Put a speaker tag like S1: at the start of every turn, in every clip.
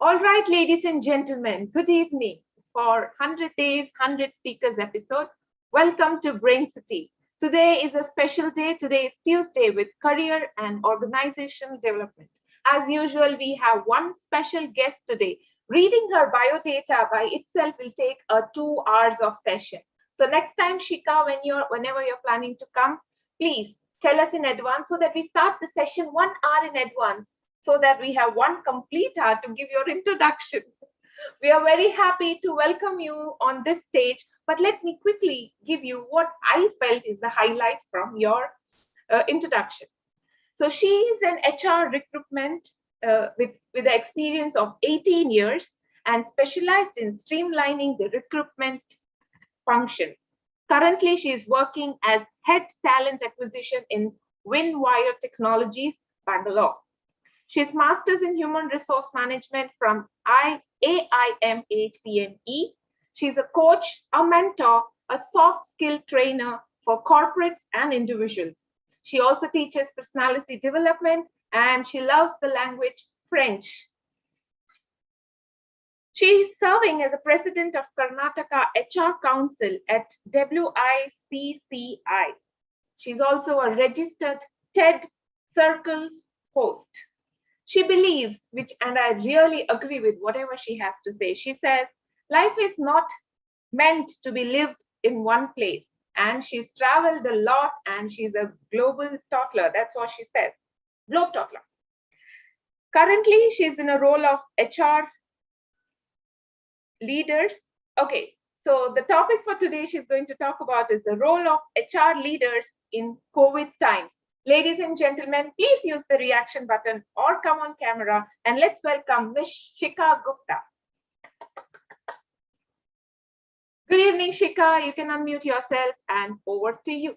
S1: All right, ladies and gentlemen, good evening. For 100 Days, 100 Speakers episode, welcome to Brain City. Today is a special day. Today is Tuesday with career and organizational development. As usual, we have one special guest today. Reading her biodata by itself will take a 2 hours of session. So next time, Shikha, whenever you're planning to come, please tell us in advance so that we start the session 1 hour in advance so that we have one complete hour to give your introduction. We are very happy to welcome you on this stage, but let me quickly give you what I felt is the highlight from your introduction. So she is an HR recruitment with the experience of 18 years and specialized in streamlining the recruitment functions. Currently, she is working as head talent acquisition in Windwire Technologies, Bangalore. She has Masters in Human Resource Management from AIMACME. She's a coach, a mentor, a soft skill trainer for corporates and individuals. She also teaches personality development and she loves the language French. She is serving as a president of Karnataka HR Council at WICCI. She's also a registered TED Circles host. She believes, and I really agree with whatever she has to say. She says, life is not meant to be lived in one place. And she's traveled a lot and she's a global toddler. That's what she says, globe toddler. Currently, she's in a role of HR leaders. Okay, so the topic for today she's going to talk about is the role of HR leaders in COVID times. Ladies and gentlemen, please use the reaction button or come on camera and let's welcome Ms. Shikha Gupta. Good evening, Shikha. You can unmute yourself and over to you.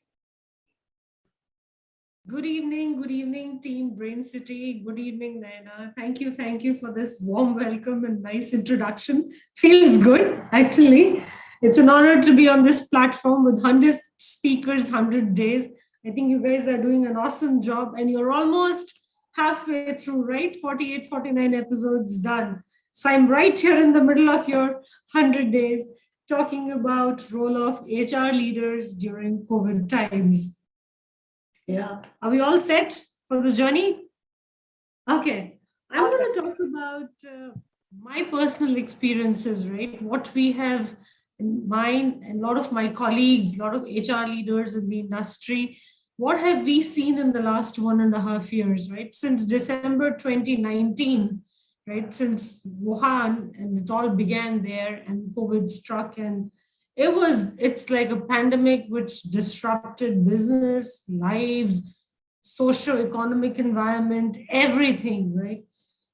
S2: Good evening, Team Brain City. Good evening, Naina. Thank you for this warm welcome and nice introduction. Feels good, actually. It's an honor to be on this platform with 100 speakers, 100 days. I think you guys are doing an awesome job and you're almost halfway through, right? 48, 49 episodes done. So I'm right here in the middle of your 100 days talking about role of HR leaders during COVID times. Yeah. Are we all set for this journey? Okay. I'm going to talk about my personal experiences, right? What we have in mind, and a lot of my colleagues, a lot of HR leaders in the industry, what have we seen in the last 1.5 years, right? Since December 2019, right? Since Wuhan, and it all began there and COVID struck, and it's like a pandemic which disrupted business, lives, socio-economic environment, everything, right?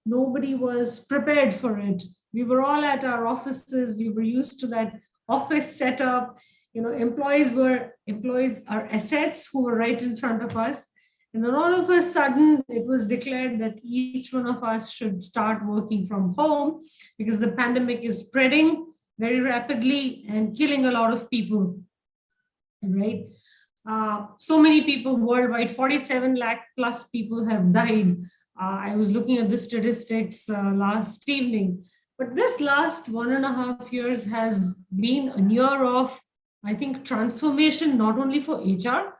S2: Nobody was prepared for it. We were all at our offices. We were used to that office setup. Employees are assets who were right in front of us. And then all of a sudden, it was declared that each one of us should start working from home because the pandemic is spreading very rapidly and killing a lot of people, right? So many people worldwide, 47 lakh plus people have died. I was looking at the statistics last evening. But this last 1.5 years has been a year of, I think, transformation, not only for HR,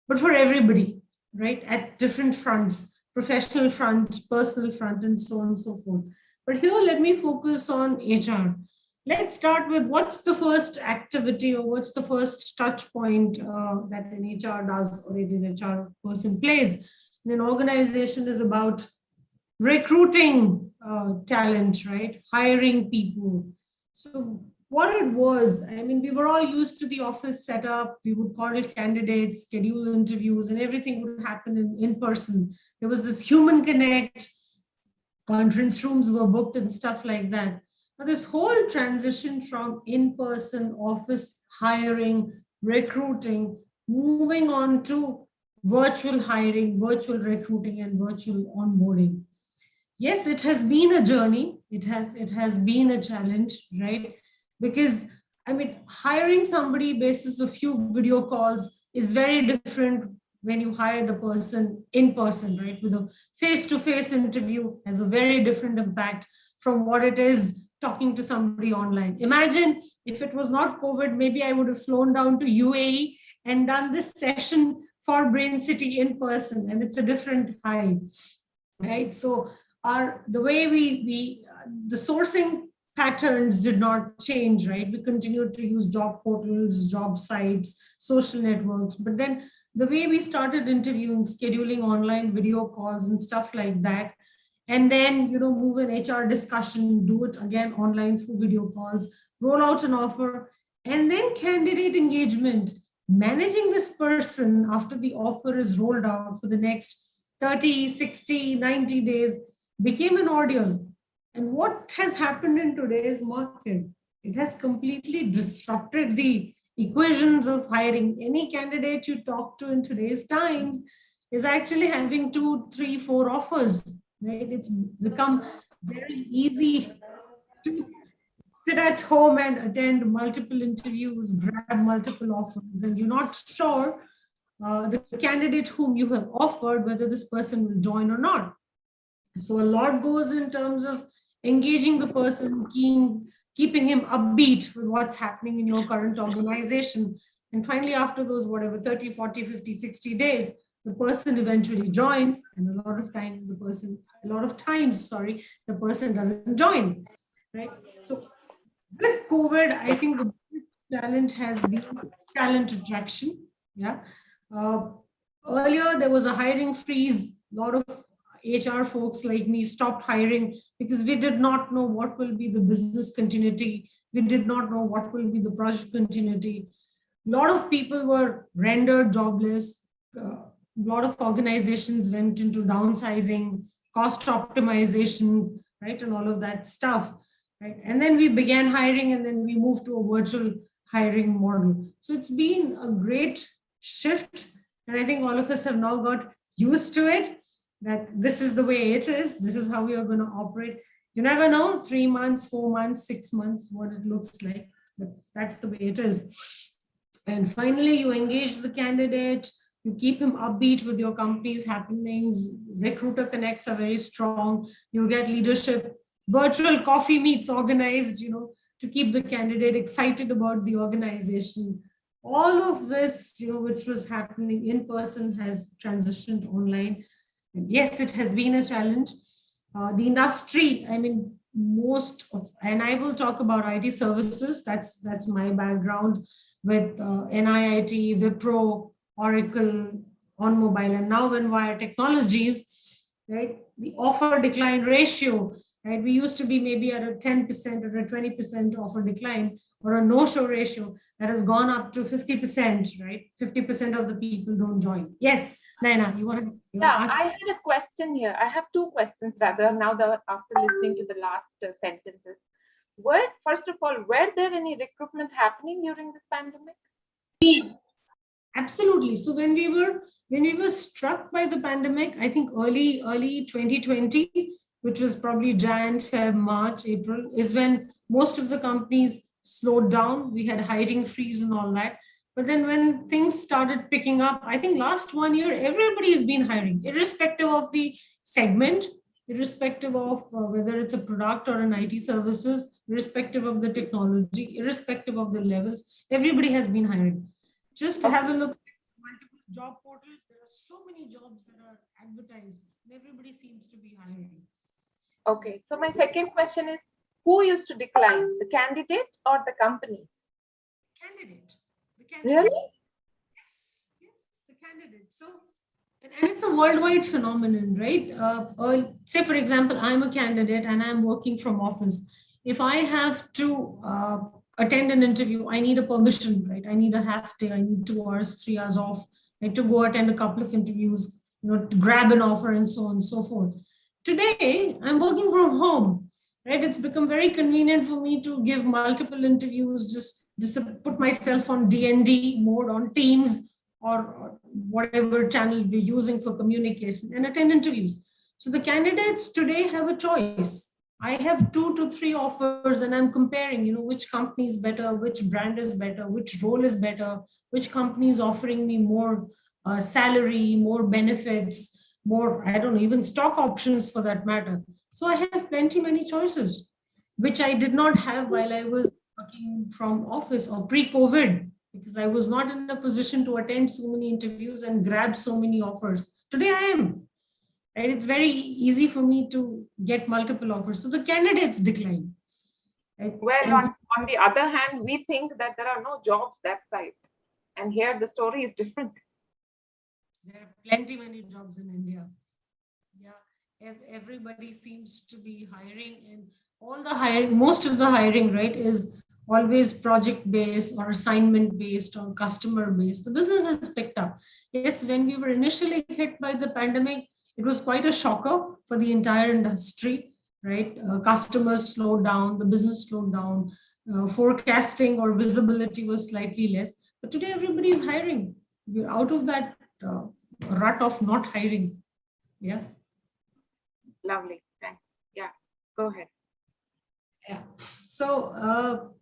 S2: but for everybody, right? At different fronts, professional front, personal front, and so on and so forth. But here, let me focus on HR. Let's start with what's the first activity or what's the first touch point that an HR does or an HR person plays in an organization is about recruiting talent, right? Hiring people. So what it was, we were all used to the office setup. We would call candidates, schedule interviews, and everything would happen in person. There was this human connect, conference rooms were booked and stuff like that. Now, this whole transition from in-person office hiring, recruiting, moving on to virtual hiring, virtual recruiting, and virtual onboarding. Yes, it has been a journey. It has been a challenge, right? Because hiring somebody basis a few video calls is very different when you hire the person in person, right? With a face-to-face interview has a very different impact. from what it is talking to somebody online. Imagine if it was not COVID, maybe I would have flown down to UAE and done this session for Brain City in person, and it's a different high, right? So the way the sourcing patterns did not change, right? We continued to use job portals, job sites, social networks, but then the way we started interviewing, scheduling online video calls and stuff like that, and then move an HR discussion, do it again online through video calls, roll out an offer, and then candidate engagement, managing this person after the offer is rolled out for the next 30, 60, 90 days became an ordeal. And what has happened in today's market? It has completely disrupted the equations of hiring. Any candidate you talk to in today's times is actually having 2, 3, 4 offers, right? It's become very easy to sit at home and attend multiple interviews, grab multiple offers, and you're not sure the candidate whom you have offered, whether this person will join or not. So a lot goes in terms of engaging the person, keeping him upbeat with what's happening in your current organization. And finally, after those, 30, 40, 50, 60 days, the person eventually joins. And a lot of times the person doesn't join, right? So with COVID, I think the biggest challenge has been talent attraction. Yeah. Earlier, there was a hiring freeze. A lot of HR folks like me stopped hiring because we did not know what will be the business continuity. We did not know what will be the project continuity. A lot of people were rendered jobless. A lot of organizations went into downsizing, cost optimization, right, and all of that stuff. Right? And then we began hiring, and then we moved to a virtual hiring model. So it's been a great shift. And I think all of us have now got used to it, that this is the way it is. This is how we are going to operate. You never know, 3 months, 4 months, 6 months, what it looks like, but that's the way it is. And finally, you engage the candidate, you keep him upbeat with your company's happenings. Recruiter connects are very strong. You get leadership, virtual coffee meets organized, to keep the candidate excited about the organization. All of this, which was happening in person has transitioned online. And yes, it has been a challenge. The industry, and I will talk about IT services. That's my background with NIIT, Wipro, Oracle, on mobile, and now Wire Technologies, right? The offer decline ratio, right? We used to be maybe at a 10% or a 20% offer decline or a no-show ratio that has gone up to 50%, right? 50% of the people don't join. Yes, Naina, you want to ask?
S1: I had a question here. I have 2 questions rather now after listening to the last sentences. First of all, were there any recruitment happening during this pandemic?
S2: Absolutely. So when we were struck by the pandemic, I think early 2020, which was probably Jan, Feb, March, April, is when most of the companies slowed down. We had hiring freeze and all that. But then when things started picking up, I think last 1 year, everybody has been hiring, irrespective of the segment, irrespective of whether it's a product or an IT services, irrespective of the technology, irrespective of the levels, everybody has been hiring. Just have a look at multiple job portals. There are so many jobs that are advertised, and everybody seems to be hiring.
S1: Okay, so my second question is, who used to decline, the candidate or the companies?
S2: Candidate. The
S1: candidate. Really?
S2: Yes, the candidate. So, and it's a worldwide phenomenon, right? Say, for example, I'm a candidate and I'm working from office. If I have to attend an interview, I need a permission, right? I need a half day, I need 2 hours, 3 hours off, right, to go attend a couple of interviews, to grab an offer and so on and so forth. Today, I'm working from home, right? It's become very convenient for me to give multiple interviews, just put myself on D&D mode on Teams or whatever channel we're using for communication and attend interviews. So the candidates today have a choice. I have 2 to 3 offers and I'm comparing, which company is better, which brand is better, which role is better, which company is offering me more salary, more benefits, more, I don't know, even stock options for that matter. So I have plenty many choices, which I did not have while I was working from office or pre-COVID, because I was not in a position to attend so many interviews and grab so many offers. Today I am. And it's very easy for me to get multiple offers. So the candidates decline. Right?
S1: Well,
S2: And
S1: on the other hand, we think that there are no jobs that side. And here the story is different.
S2: there are plenty many jobs in India. Yeah, everybody seems to be hiring, and all the hiring, most of the hiring, right, is always project based or assignment based or customer based. The business has picked up. Yes, when we were initially hit by the pandemic, it was quite a shocker for the entire industry, right? Customers slowed down, the business slowed down, forecasting or visibility was slightly less. But today, everybody is hiring. We're out of that rut of not hiring. Yeah.
S1: Lovely. Thanks. Yeah, go ahead.
S2: Yeah. So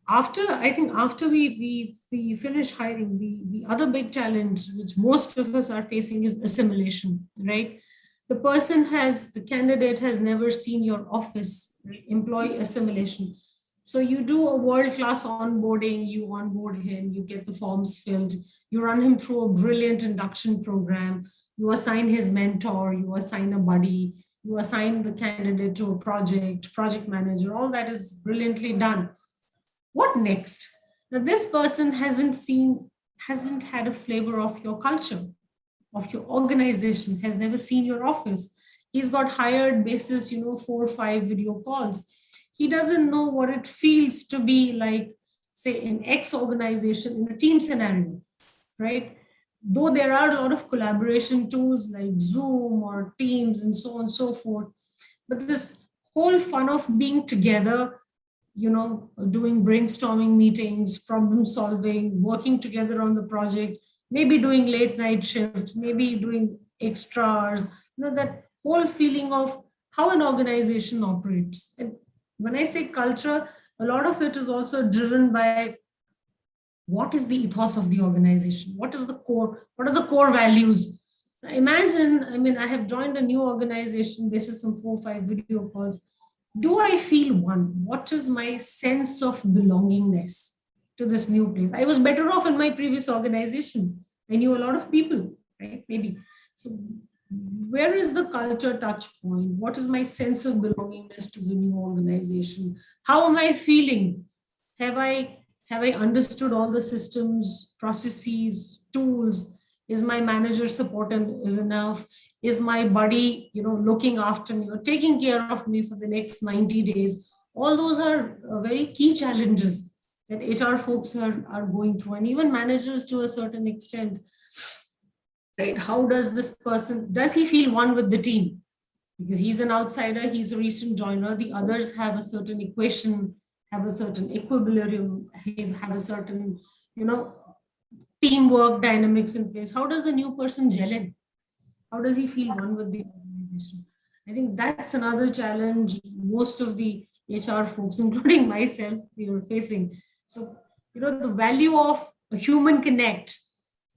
S2: I think after we finish hiring, the other big challenge which most of us are facing is assimilation, right? The candidate has never seen your office, right? Employee assimilation. So you do a world-class onboarding, you onboard him, you get the forms filled, you run him through a brilliant induction program, you assign his mentor, you assign a buddy, you assign the candidate to a project manager, all that is brilliantly done. What next? Now, this person hasn't had a flavor of your culture, of your organization, has never seen your office. He's got hired basis, 4 or 5 video calls. He doesn't know what it feels to be like, say, in X organization in a team scenario, right? Though there are a lot of collaboration tools like Zoom or Teams and so on and so forth, but this whole fun of being together, doing brainstorming meetings, problem solving, working together on the project, maybe doing late night shifts, maybe doing extras, that whole feeling of how an organization operates. And when I say culture, a lot of it is also driven by what is the ethos of the organization, what are the core values. Imagine, I mean, I have joined a new organization, this is some 4 or 5 video calls. Do I feel one? What is my sense of belongingness to this new place? I was better off in my previous organization. I knew a lot of people, right? Maybe. So where is the culture touch point? What is my sense of belongingness to the new organization? How am I feeling? Have I understood all the systems, processes, tools? Is my manager supportive enough? Is my buddy, looking after me or taking care of me for the next 90 days? All those are very key challenges that HR folks are going through, and even managers to a certain extent. Right? How does this person, does he feel one with the team? Because he's an outsider, he's a recent joiner. The others have a certain equation, have a certain equilibrium, have a certain, teamwork dynamics in place. How does the new person gel in? How does he feel one with the organization? I think that's another challenge most of the HR folks, including myself, we are facing. So, the value of a human connect,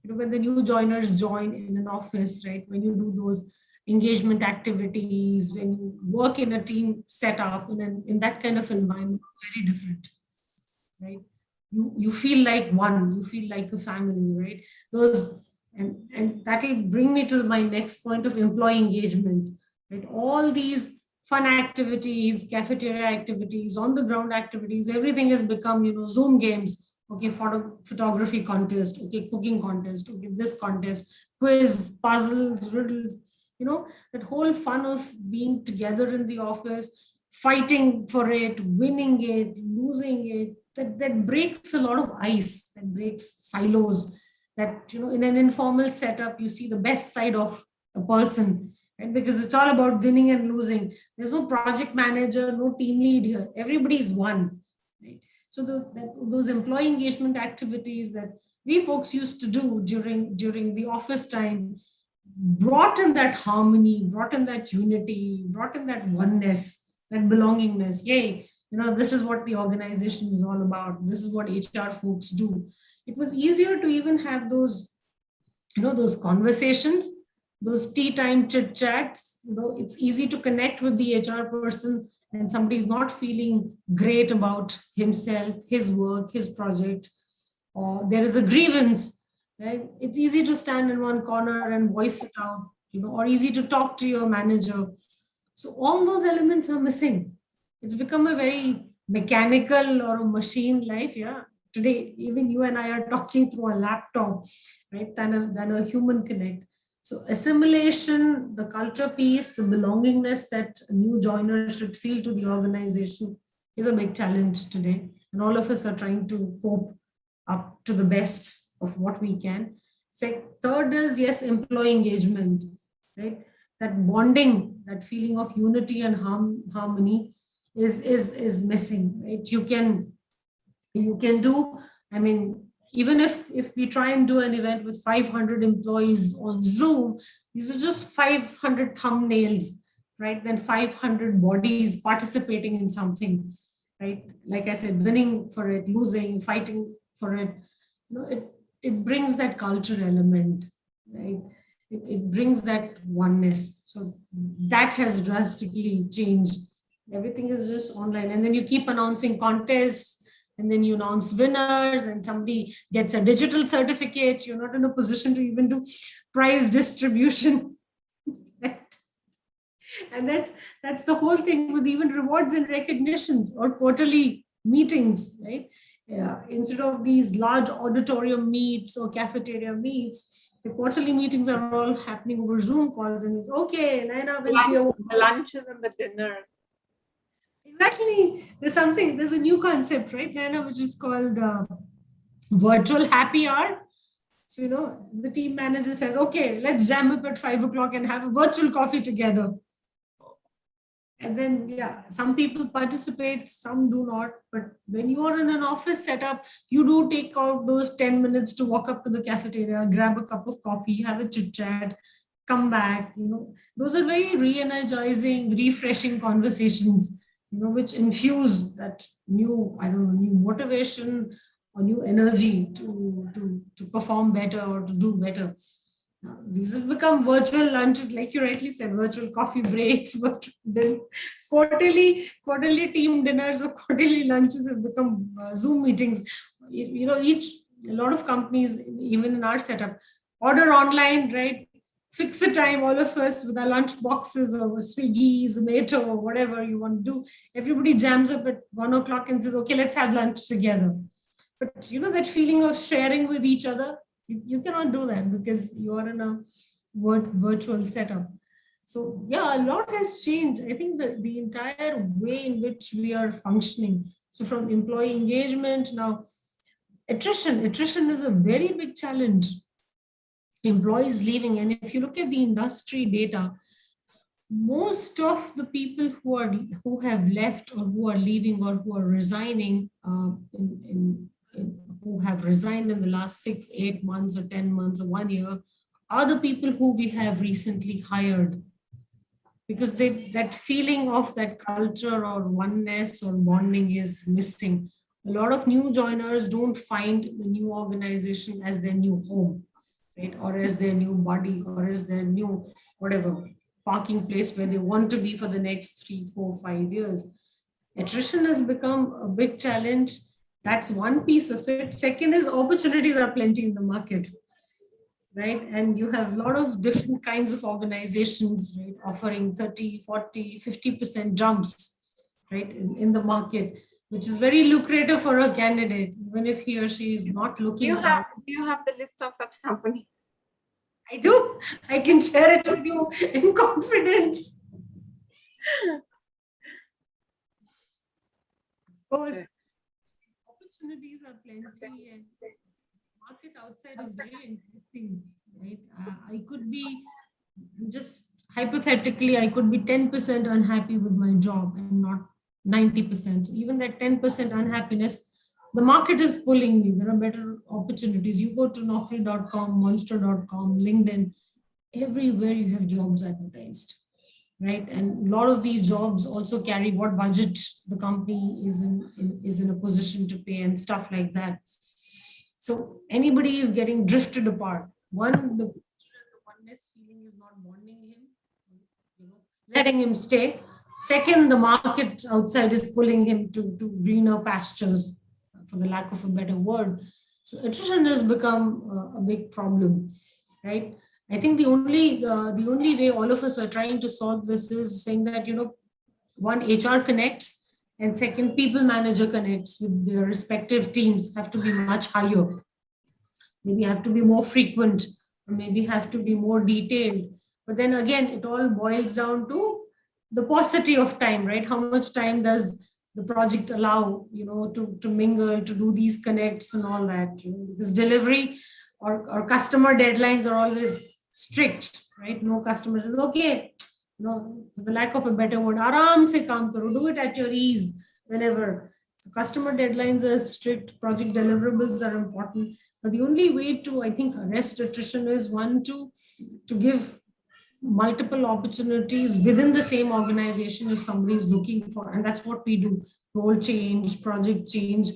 S2: when the new joiners join in an office, right? When you do those engagement activities, when you work in a team setup, in that kind of environment, very different, right? You feel like one, you feel like a family, right? Those and that will bring me to my next point of employee engagement, right? All these fun activities, cafeteria activities, on the ground activities, everything has become, Zoom games. Okay, photography contest, okay, cooking contest, okay, this contest, quiz, puzzles, riddles, that whole fun of being together in the office, fighting for it, winning it, losing it, that breaks a lot of ice, that breaks silos, that, in an informal setup, you see the best side of a person, right? Because it's all about winning and losing. There's no project manager, no team lead here. Everybody's one, right? So those employee engagement activities that we folks used to do during the office time brought in that harmony, brought in that unity, brought in that oneness, that belongingness. Yay, this is what the organization is all about. This is what HR folks do. It was easier to even have those, those conversations those tea time chit chats. It's easy to connect with the HR person and somebody's not feeling great about himself, his work, his project, or there is a grievance, right? It's easy to stand in one corner and voice it out, or easy to talk to your manager. So all those elements are missing. It's become a very mechanical or a machine life. Yeah. Today, even you and I are talking through a laptop, right? Than a human connect. So assimilation, the culture piece, the belongingness that a new joiner should feel to the organization is a big challenge today. And all of us are trying to cope up to the best of what we can. Third is, yes, employee engagement, right? That bonding, that feeling of unity and harmony is missing, right? You can do, I mean, even if we try and do an event with 500 employees on Zoom, these are just 500 thumbnails, right? Then 500 bodies participating in something, right? Like I said, winning for it, losing, fighting for it. It brings that culture element, right? It brings that oneness. So that has drastically changed. Everything is just online, and then you keep announcing contests, and then you announce winners, and somebody gets a digital certificate. You're not in a position to even do prize distribution. And that's the whole thing with even rewards and recognitions or quarterly meetings, right? Yeah. Instead of these large auditorium meets or cafeteria meets, the quarterly meetings are all happening over Zoom calls, and it's okay, Naina wins the award.
S1: The lunches and the dinners.
S2: Exactly. There's a new concept, right, Naina, which is called virtual happy hour. So, the team manager says, okay, let's jam up at 5 o'clock and have a virtual coffee together. And then, yeah, some people participate, some do not. But when you are in an office setup, you do take out those 10 minutes to walk up to the cafeteria, grab a cup of coffee, have a chit chat, come back. Those are very re-energizing, refreshing conversations, which infuse that new motivation or new energy to perform better or to do better. These have become virtual lunches, like you rightly said, virtual coffee breaks, but then quarterly team dinners or quarterly lunches have become Zoom meetings. A lot of companies, even in our setup, order online, right? Fix a time, all of us with our lunch boxes or Swiggy, Zomato, or whatever you want to do. Everybody jams up at 1 o'clock and says, okay, let's have lunch together. But that feeling of sharing with each other, you cannot do that because you are in a virtual setup. So yeah, a lot has changed. I think the entire way in which we are functioning. So from employee engagement, now attrition is a very big challenge. Employees leaving, and if you look at the industry data, most of the people who have left or who are leaving or who are resigning who have resigned in the last 6, 8 months or 10 months or 1 year are the people who we have recently hired, because that feeling of that culture or oneness or bonding is missing. A lot of new joiners don't find the new organization as their new home, right? Or as their new body, or as their new whatever parking place where they want to be for the next 3, 4, 5 years. Attrition has become a big challenge. That's one piece of it. Second is opportunities are plenty in the market, right? And you have a lot of different kinds of organizations, right, offering 30, 40, 50% jumps, right, in the market, which is very lucrative for a candidate, even if he or she is not looking.
S1: Do you have the list of such companies?
S2: I do. I can share it with you in confidence. Of course, opportunities are plenty, and market outside is very interesting, right? I could be, just hypothetically, I could be 10% unhappy with my job and not 90%. Even that 10% unhappiness, the market is pulling me. There are better opportunities. You go to Naukri.com, Monster.com, LinkedIn, everywhere you have jobs advertised, right? And a lot of these jobs also carry what budget the company is in a position to pay and stuff like that. So anybody is getting drifted apart. One, the oneness feeling feeling is not bonding him, letting him stay. Second, the market outside is pulling him to greener pastures, for the lack of a better word. So attrition has become a big problem, right? I think the only way all of us are trying to solve this is saying that, one, HR connects, and second, people manager connects with their respective teams have to be much higher. Maybe have to be more frequent, or maybe have to be more detailed. But then again, it all boils down to the paucity of time, right? How much time does the project allow, to mingle, to do these connects and all that, because delivery or customer deadlines are always strict, right? No customer says, okay, for the lack of a better word, aram se kaam karo, do it at your ease whenever. So customer deadlines are strict, project deliverables are important. But the only way to, I think, arrest attrition is one, to give multiple opportunities within the same organization if somebody is looking for, and that's what we do, role change, project change,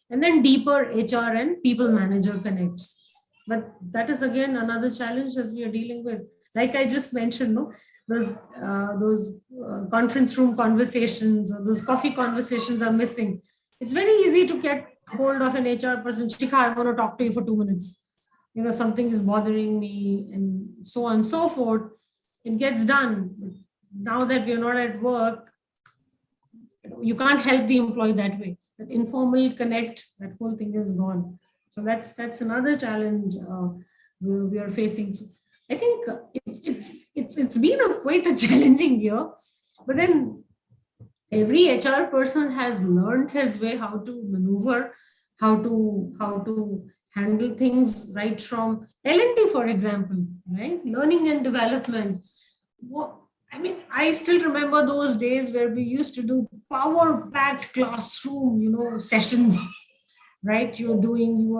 S2: and then deeper HR and people manager connects. But that is again another challenge that we are dealing with. Like I just mentioned, no, those conference room conversations or those coffee conversations are missing. It's very easy to get hold of an HR person. Shikha, I want to talk to you for 2 minutes. Something is bothering me, and so on and so forth. It gets done. But now that we're not at work, you can't help the employee that way. That informal connect, that whole thing is gone. So that's another challenge we are facing. So I think it's been quite a challenging year, but then every HR person has learned his way how to maneuver, how to handle things, right from L&D, for example, right? Learning and development. I still remember those days where we used to do power-packed classroom, sessions, right? You are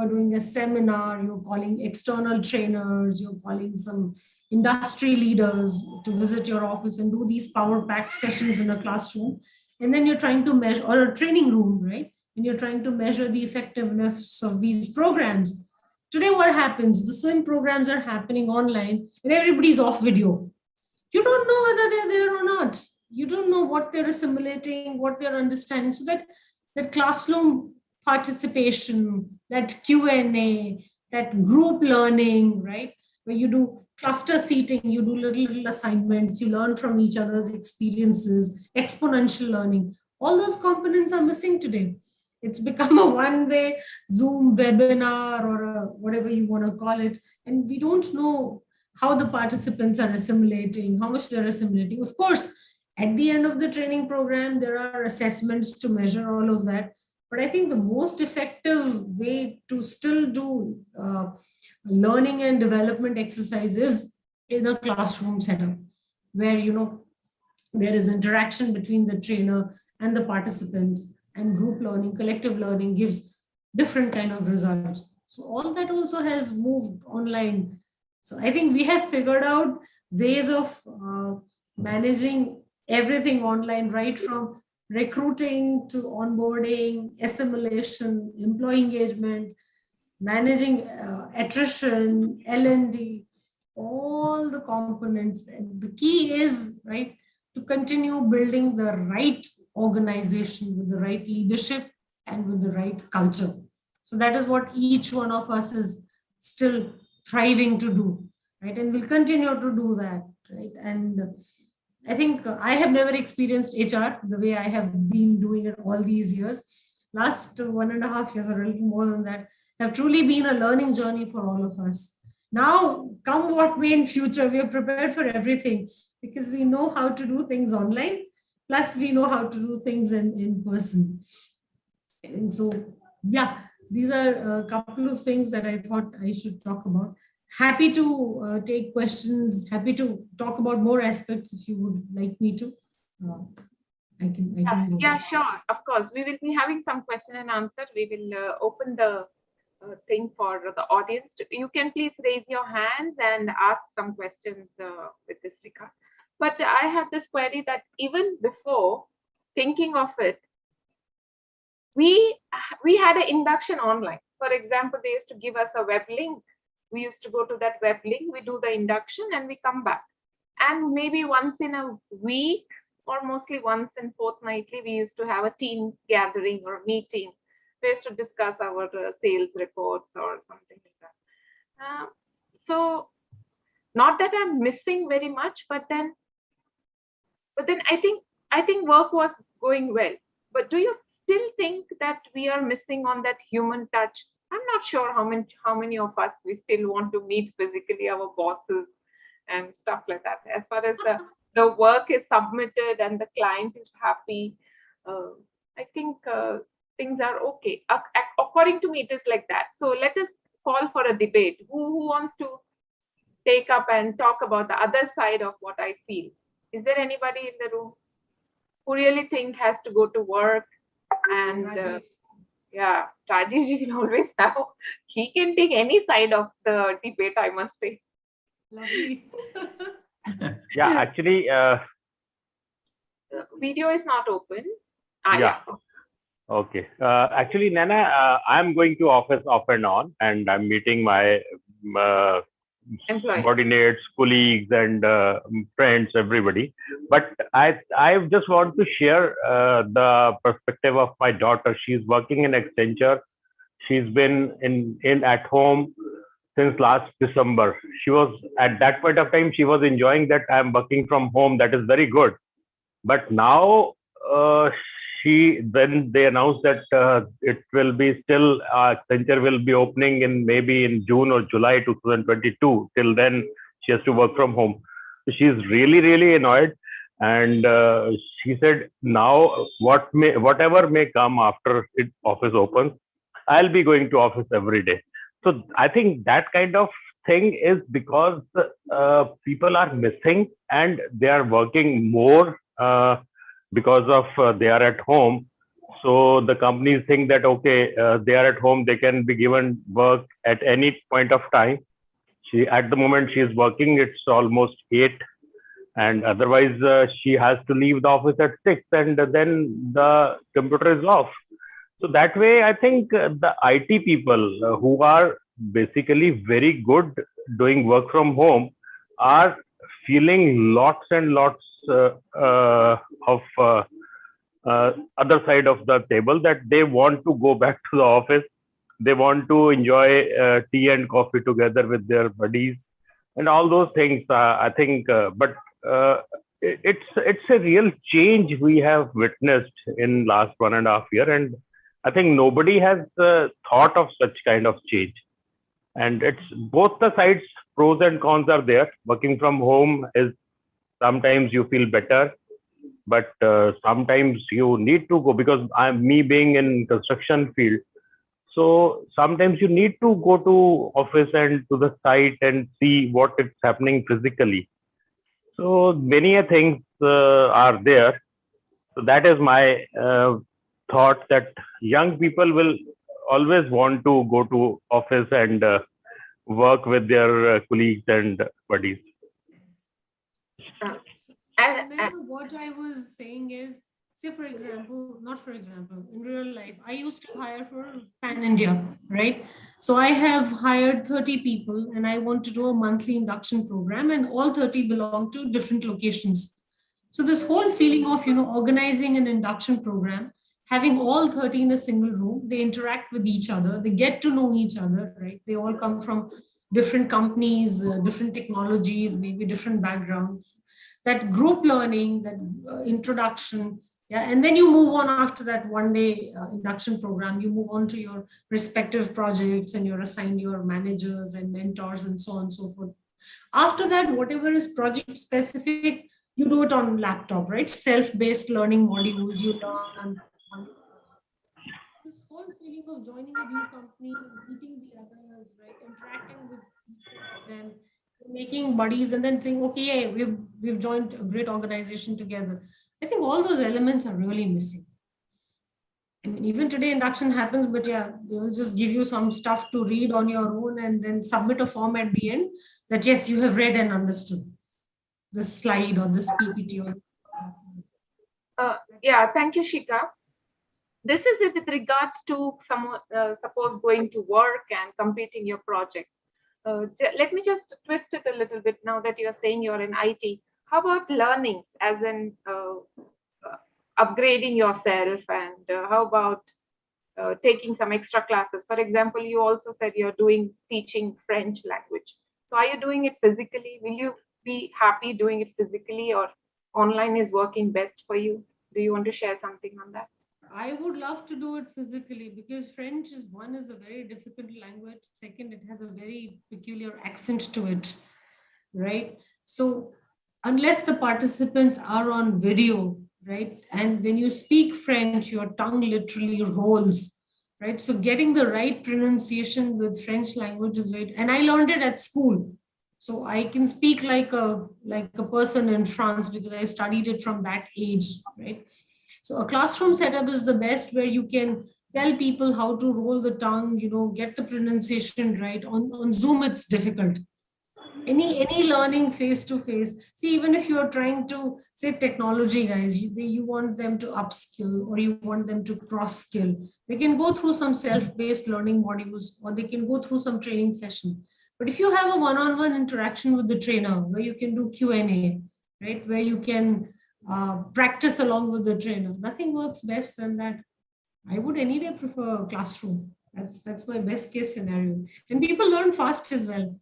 S2: doing a seminar, you're calling external trainers, you're calling some industry leaders to visit your office and do these power-packed sessions in a classroom. And then you're trying to measure, or a training room, right? And you're trying to measure the effectiveness of these programs. Today, what happens? The same programs are happening online and everybody's off video. You don't know whether they're there or not. You don't know what they're assimilating, what they're understanding. So that classroom participation, that Q&A, that group learning, right? Where you do cluster seating, you do little assignments, you learn from each other's experiences, exponential learning. All those components are missing today. It's become a one-way Zoom webinar or whatever you want to call it. And we don't know how the participants are assimilating, how much they're assimilating. Of course, at the end of the training program, there are assessments to measure all of that. But I think the most effective way to still do learning and development exercises in a classroom setup, where there is interaction between the trainer and the participants, and group learning, collective learning gives different kind of results. So all that also has moved online. So I think we have figured out ways of managing everything online, right from recruiting to onboarding, assimilation, employee engagement, managing attrition, L&D, all the components. And the key is, right, to continue building the right organization with the right leadership and with the right culture. So that is what each one of us is still thriving to do, right? And we'll continue to do that, right? And I think I have never experienced HR the way I have been doing it all these years. Last 1.5 years, or a little more than that, have truly been a learning journey for all of us. Now, come what may in future, we are prepared for everything because we know how to do things online, plus we know how to do things in person. And so, yeah, these are a couple of things that I thought I should talk about. Happy to take questions, happy to talk about more aspects if you would like me to. I can
S1: yeah, sure. Of course, we will be having some question and answer. We will open the thing for the audience. You can please raise your hands and ask some questions with this regard. But I have this query that even before thinking of it, we had an induction online. For example, they used to give us a web link We used to go to that web link, we do the induction and we come back. And maybe once in a week or mostly once in fortnightly, we used to have a team gathering or meeting. We used to discuss our sales reports or something like that. So not that I'm missing very much, but then I think work was going well. But do you still think that we are missing on that human touch? I'm not sure how many of us we still want to meet physically our bosses and stuff like that. As far as the work is submitted and the client is happy, uh, I think things are okay. According to me, it is like that. So let us call for a debate. Who wants to take up and talk about the other side of what I feel? Is there anybody in the room who really think has to go to work? And yeah, Rajiv will always have, he can take any side of the debate, I must say.
S2: Lovely.
S3: Yeah, actually,
S1: Video is not open.
S3: yeah. Okay. Actually, Nana, I'm going to office off and on, and I'm meeting my
S1: Employees.
S3: subordinates, colleagues, and friends, everybody. But I just want to share the perspective of my daughter. She's working in Accenture. She's been in at home since last December. She was at that point of time, she was enjoying that I'm working from home. That is very good. But now when they announced that it will be still Accenture will be opening maybe in June or July 2022. Till then, she has to work from home. So she's really annoyed, and she said now whatever may come after office opens, I'll be going to office every day. So I think that kind of thing is because people are missing and they are working more because of they are at home. So the companies think that okay, they are at home, they can be given work at any point of time. At the moment she is working, it's almost 8, and otherwise she has to leave the office at 6, and then the computer is off. So that way, I think the IT people who are basically very good doing work from home are feeling lots and lots of other side of the table, that they want to go back to the office. They want to enjoy tea and coffee together with their buddies and all those things. I think, but it's a real change we have witnessed in last 1.5 years, and I think nobody has thought of such kind of change. And it's both the sides, pros and cons are there. Working from home is sometimes you feel better, but sometimes you need to go, because me being in construction field. So sometimes you need to go to office and to the site and see what is happening physically. So many things are there. So that is my thought, that young people will always want to go to office and work with their colleagues and buddies.
S2: What I was saying is, say, for example, not for example, in real life, I used to hire for Pan India, right? So I have hired 30 people and I want to do a monthly induction program, and all 30 belong to different locations. So this whole feeling of, organizing an induction program, having all 30 in a single room, they interact with each other, they get to know each other, right? They all come from different companies, different technologies, maybe different backgrounds. That group learning, that introduction, yeah, and then you move on after that one day induction program, you move on to your respective projects and you're assigned your managers and mentors and so on and so forth. After that, whatever is project specific, you do it on laptop, right? Self-based learning modules you learn on. This whole feeling of joining a new company, meeting the others, right? Interacting with them, making buddies, and then saying, okay, yeah, we've joined a great organization together. I think all those elements are really missing. I mean, even today induction happens, but yeah, they will just give you some stuff to read on your own and then submit a form at the end that yes, you have read and understood this slide or this PPT.
S1: Yeah, thank you, Shikha. This is with regards to suppose going to work and completing your project. let me just twist it a little bit now that you're saying you're in IT. How about learnings, as in upgrading yourself, and how about taking some extra classes? For example, you also said you're teaching French language. So are you doing it physically? Will you be happy doing it physically, or online is working best for you? Do you want to share something on that?
S2: I would love to do it physically because French is a very difficult language. Second, it has a very peculiar accent to it, right? So unless the participants are on video, right? And when you speak French, your tongue literally rolls, right? So getting the right pronunciation with French language is very, and I learned it at school. So I can speak like a person in France because I studied it from that age, right? So a classroom setup is the best where you can tell people how to roll the tongue, get the pronunciation right. On Zoom, it's difficult. Any learning face to face. See, even if you're trying to say technology guys, you want them to upskill or you want them to cross skill. They can go through some self-based learning modules or they can go through some training session. But if you have a one-on-one interaction with the trainer where you can do Q&A, right, where you can practice along with the trainer, nothing works best than that. I would any day prefer a classroom. That's my best case scenario. And people learn fast as well.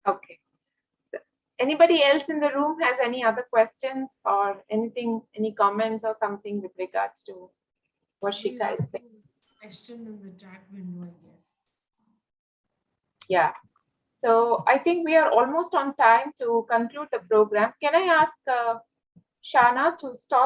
S1: Okay. Anybody else in the room has any other questions or anything, any comments or something with regards to what Shikha is saying?
S2: Question in the chat window, I guess.
S1: Yeah. So I think we are almost on time to conclude the program. Can I ask Shana to stop